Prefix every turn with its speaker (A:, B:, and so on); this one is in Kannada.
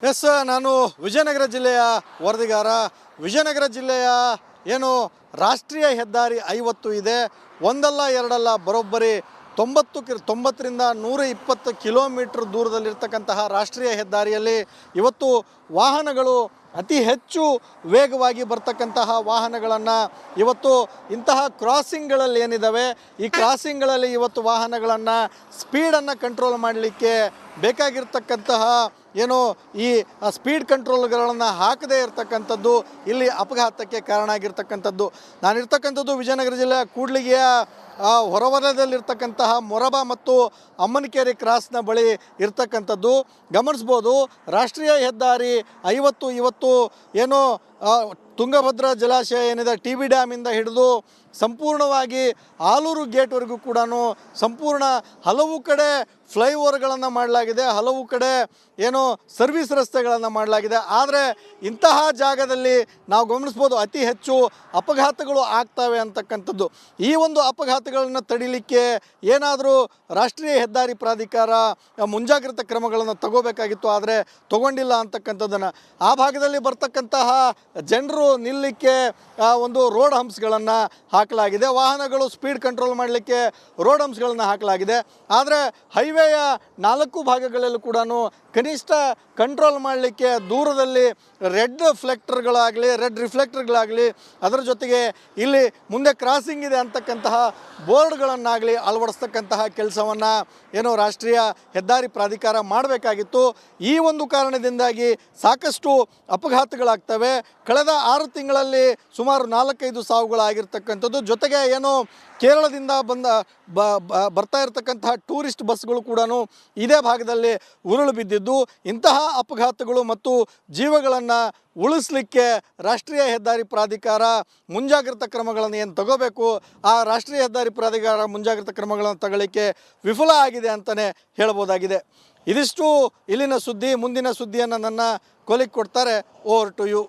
A: ಎಸ್ ನಾನು ವಿಜಯನಗರ ಜಿಲ್ಲೆಯ ವರದಿಗಾರ. ವಿಜಯನಗರ ಜಿಲ್ಲೆಯ ಏನು ರಾಷ್ಟ್ರೀಯ ಹೆದ್ದಾರಿ 50 ಇದೆ, ಒಂದಲ್ಲ ಎರಡಲ್ಲ ಬರೋಬ್ಬರಿ 90ರಿಂದ 120 ಕಿಲೋಮೀಟರ್ ದೂರದಲ್ಲಿರ್ತಕ್ಕಂತಹ ರಾಷ್ಟ್ರೀಯ ಹೆದ್ದಾರಿಯಲ್ಲಿ ಇವತ್ತು ವಾಹನಗಳು ಅತಿ ಹೆಚ್ಚು ವೇಗವಾಗಿ ಬರ್ತಕ್ಕಂತಹ ವಾಹನಗಳನ್ನು ಇವತ್ತು ಇಂತಹ ಕ್ರಾಸಿಂಗ್ಗಳಲ್ಲಿ ಏನಿದ್ದಾವೆ ಈ ಕ್ರಾಸಿಂಗ್ಗಳಲ್ಲಿ ಇವತ್ತು ವಾಹನಗಳನ್ನು ಸ್ಪೀಡನ್ನು ಕಂಟ್ರೋಲ್ ಮಾಡಲಿಕ್ಕೆ ಬೇಕಾಗಿರ್ತಕ್ಕಂತಹ ಏನು ಈ ಸ್ಪೀಡ್ ಕಂಟ್ರೋಲ್ಗಳನ್ನು ಹಾಕದೇ ಇರತಕ್ಕಂಥದ್ದು ಇಲ್ಲಿ ಅಪಘಾತಕ್ಕೆ ಕಾರಣ ಆಗಿರ್ತಕ್ಕಂಥದ್ದು. ನಾನಿರ್ತಕ್ಕಂಥದ್ದು ವಿಜಯನಗರ ಜಿಲ್ಲೆಯ ಕೂಡ್ಲಿಗೆಯ ಹೊರವಲಯದಲ್ಲಿರ್ತಕ್ಕಂತಹ ಮೊರಬಾ ಮತ್ತು ಅಮ್ಮನಕೆರೆ ಕ್ರಾಸ್ನ ಬಳಿ ಇರ್ತಕ್ಕಂಥದ್ದು. ಗಮನಿಸ್ಬೋದು, ರಾಷ್ಟ್ರೀಯ ಹೆದ್ದಾರಿ 50 ಇವತ್ತು ಏನು ತುಂಗಭದ್ರಾ ಜಲಾಶಯ ಏನಿದೆ ಟಿ ಬಿ ಡ್ಯಾಮಿಂದ ಹಿಡಿದು ಸಂಪೂರ್ಣವಾಗಿ ಆಲೂರು ಗೇಟ್ವರೆಗೂ ಕೂಡ ಸಂಪೂರ್ಣ ಹಲವು ಕಡೆ ಫ್ಲೈಓವರ್ಗಳನ್ನು ಮಾಡಲಾಗಿದೆ, ಹಲವು ಕಡೆ ಏನು ಸರ್ವಿಸ್ ರಸ್ತೆಗಳನ್ನು ಮಾಡಲಾಗಿದೆ. ಆದರೆ ಇಂತಹ ಜಾಗದಲ್ಲಿ ನಾವು ಗಮನಿಸ್ಬೋದು ಅತಿ ಹೆಚ್ಚು ಅಪಘಾತಗಳು ಆಗ್ತವೆ ಅಂತಕ್ಕಂಥದ್ದು. ಈ ಒಂದು ಅಪಘಾತಗಳನ್ನು ತಡಿಲಿಕ್ಕೆ ಏನಾದರೂ ರಾಷ್ಟ್ರೀಯ ಹೆದ್ದಾರಿ ಪ್ರಾಧಿಕಾರ ಮುಂಜಾಗ್ರತಾ ಕ್ರಮಗಳನ್ನು ತಗೋಬೇಕಾಗಿತ್ತು, ಆದರೆ ತಗೊಂಡಿಲ್ಲ ಅಂತಕ್ಕಂಥದ್ದನ್ನು. ಆ ಭಾಗದಲ್ಲಿ ಬರ್ತಕ್ಕಂತಹ ಜನರು ನಿಲ್ಲಲಿಕ್ಕೆ ಒಂದು ರೋಡ್ ಹಂಪ್ಸ್ಗಳನ್ನು ಹಾಕಲಾಗಿದೆ, ವಾಹನಗಳು ಸ್ಪೀಡ್ ಕಂಟ್ರೋಲ್ ಮಾಡಲಿಕ್ಕೆ ರೋಡ್ ಹಂಪ್ಸ್ಗಳನ್ನು ಹಾಕಲಾಗಿದೆ. ಆದರೆ ಹೈವೇಯ 4 ಭಾಗಗಳಲ್ಲೂ ಕೂಡ ಕನಿಷ್ಠ ಕಂಟ್ರೋಲ್ ಮಾಡಲಿಕ್ಕೆ ದೂರದಲ್ಲಿ ರೆಡ್ ರಿಫ್ಲೆಕ್ಟರ್ಗಳಾಗಲಿ ಅದರ ಜೊತೆಗೆ ಇಲ್ಲಿ ಮುಂದೆ ಕ್ರಾಸಿಂಗ್ ಇದೆ ಅಂತಕ್ಕಂತಹ ಬೋರ್ಡ್ಗಳನ್ನಾಗಲಿ ಅಳವಡಿಸ್ತಕ್ಕಂತಹ ಕೆಲಸವನ್ನು ಏನು ರಾಷ್ಟ್ರೀಯ ಹೆದ್ದಾರಿ ಪ್ರಾಧಿಕಾರ ಮಾಡಬೇಕಾಗಿತ್ತು. ಈ ಒಂದು ಕಾರಣದಿಂದಾಗಿ ಸಾಕಷ್ಟು ಅಪಘಾತಗಳಾಗ್ತವೆ. ಕಳೆದ 6 ತಿಂಗಳಲ್ಲಿ ಸುಮಾರು 4-5 ಸಾವುಗಳಾಗಿರ್ತಕ್ಕಂಥದ್ದು. ಜೊತೆಗೆ ಏನು ಕೇರಳದಿಂದ ಬರ್ತಾ ಇರತಕ್ಕಂತಹ ಟೂರಿಸ್ಟ್ ಬಸ್ಗಳು ಕೂಡ ಇದೇ ಭಾಗದಲ್ಲಿ ಉರುಳು ಬಿದ್ದಿದ್ದು. ಇಂತಹ ಅಪಘಾತಗಳು ಮತ್ತು ಜೀವಗಳನ್ನು ಉಳಿಸಲಿಕ್ಕೆ ರಾಷ್ಟ್ರೀಯ ಹೆದ್ದಾರಿ ಪ್ರಾಧಿಕಾರ ಮುಂಜಾಗ್ರತಾ ಕ್ರಮಗಳನ್ನು ಏನು ತಗೋಬೇಕು, ಆ ರಾಷ್ಟ್ರೀಯ ಹೆದ್ದಾರಿ ಪ್ರಾಧಿಕಾರ ಮುಂಜಾಗ್ರತಾ ಕ್ರಮಗಳನ್ನು ತಗೊಳ್ಳಿಕ್ಕೆ ವಿಫಲ ಆಗಿದೆ ಅಂತಲೇ ಹೇಳ್ಬೋದಾಗಿದೆ. ಇದಿಷ್ಟು ಇಲ್ಲಿನ ಸುದ್ದಿ. ಮುಂದಿನ ಸುದ್ದಿಯನ್ನು ನನ್ನ ಕೊಲಿಗೆ ಕೊಡ್ತಾರೆ. Over to you.